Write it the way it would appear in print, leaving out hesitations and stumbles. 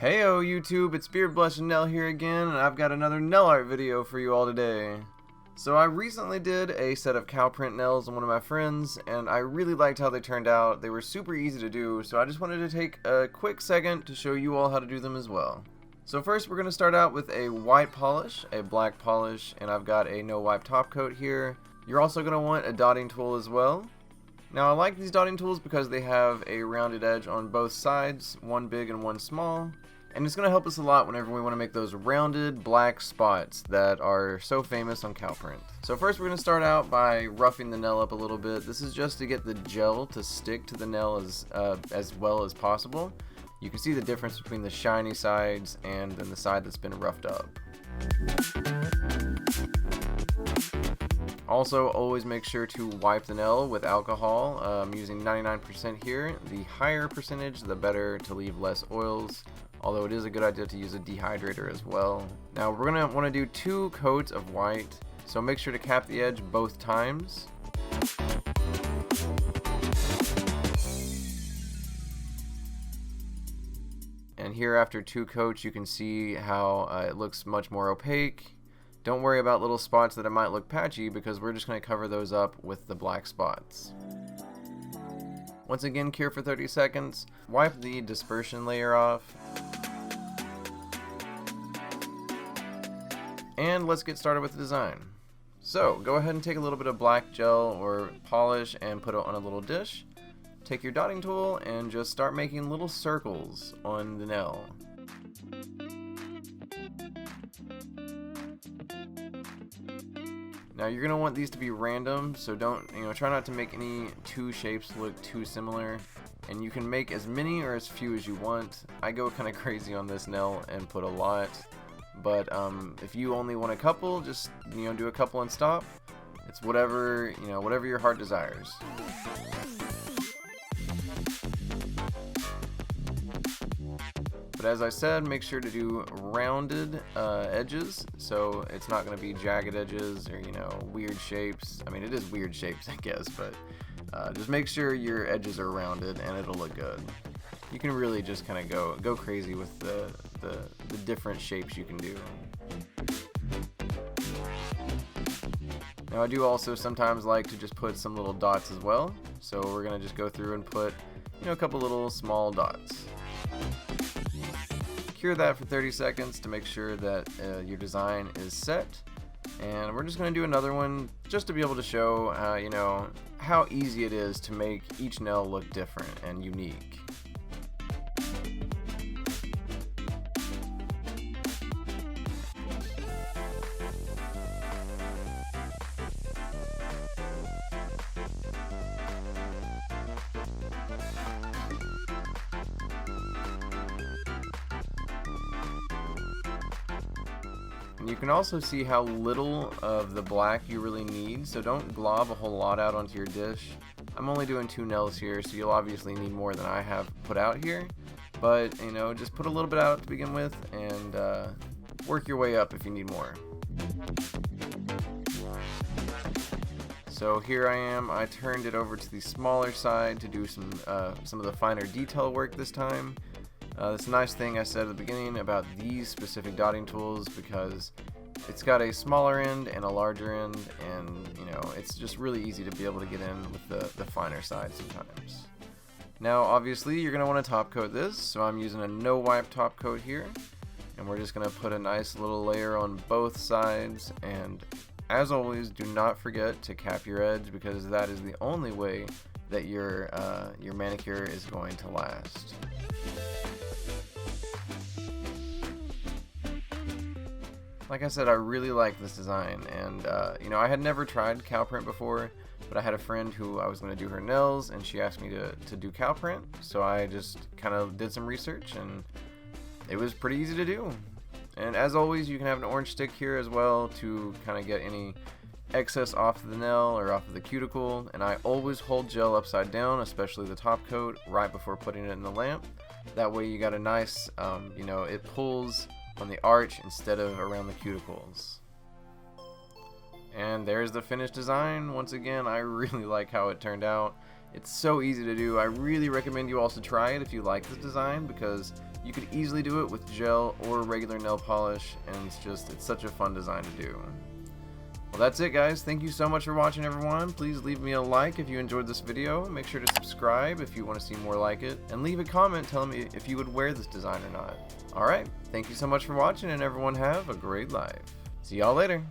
Heyo YouTube, it's Beard Blush and Nell here again, and I've got another nail art video for you all today. So I recently did a set of cow print nails on one of my friends, and I really liked how they turned out. They were super easy to do, so I just wanted to take a quick second to show you all how to do them as well. So first we're going to start out with a white polish, a black polish, and I've got a no wipe top coat here. You're also going to want a dotting tool as well. Now I like these dotting tools because they have a rounded edge on both sides, one big and one small. And it's going to help us a lot whenever we want to make those rounded black spots that are so famous on cow print. So first we're going to start out by roughing the nail up a little bit. This is just to get the gel to stick to the nail as well as possible. You can see the difference between the shiny sides and then the side that's been roughed up. Also, always make sure to wipe the nail with alcohol. I'm using 99% here. The higher percentage, the better, to leave less oils. Although it is a good idea to use a dehydrator as well. Now we're going to want to do 2 coats of white, so make sure to cap the edge both times. And here after 2 coats you can see how it looks much more opaque. Don't worry about little spots that it might look patchy because we're just going to cover those up with the black spots. Once again, cure for 30 seconds. Wipe the dispersion layer off. And let's get started with the design. So, go ahead and take a little bit of black gel or polish and put it on a little dish. Take your dotting tool and just start making little circles on the nail. Now you're gonna want these to be random, so try not to make any 2 shapes look too similar. And you can make as many or as few as you want. I go kind of crazy on this nail and put a lot. But if you only want a couple, just do a couple and stop. It's whatever your heart desires. But as I said, make sure to do rounded edges, so it's not going to be jagged edges or weird shapes. I mean, it is weird shapes, I guess, but just make sure your edges are rounded and it'll look good. You can really just kind of go crazy with the different shapes you can do. Now I do also sometimes like to just put some little dots as well, so we're gonna just go through and put a couple little small dots. Cure that for 30 seconds to make sure that your design is set, and we're just gonna do another one just to be able to show how easy it is to make each nail look different and unique. And you can also see how little of the black you really need, so don't glob a whole lot out onto your dish. I'm only doing 2 nails here, so you'll obviously need more than I have put out here. But, just put a little bit out to begin with and work your way up if you need more. So here I am. I turned it over to the smaller side to do some of the finer detail work this time. This nice thing I said at the beginning about these specific dotting tools, because it's got a smaller end and a larger end, and it's just really easy to be able to get in with the finer side sometimes. Now obviously you're going to want to top coat this, so I'm using a no wipe top coat here, and we're just going to put a nice little layer on both sides. And as always, do not forget to cap your edge, because that is the only way that your manicure is going to last. Like I said, I really like this design, and I had never tried cow print before, but I had a friend who I was going to do her nails, and she asked me to do cow print, so I just kind of did some research, and it was pretty easy to do. And as always, you can have an orange stick here as well to kind of get any excess off of the nail or off of the cuticle. And I always hold gel upside down, especially the top coat, right before putting it in the lamp. That way you got a nice, it pulls on the arch instead of around the cuticles. And there's the finished design. Once again, I really like how it turned out. It's so easy to do. I really recommend you also try it if you like this design, because You could easily do it with gel or regular nail polish, and it's such a fun design to do. Well, that's it, guys. Thank you so much for watching, everyone. Please leave me a like if you enjoyed this video. Make sure to subscribe if you want to see more like it, and leave a comment telling me if you would wear this design or not. Alright, thank you so much for watching, and everyone have a great life. See y'all later.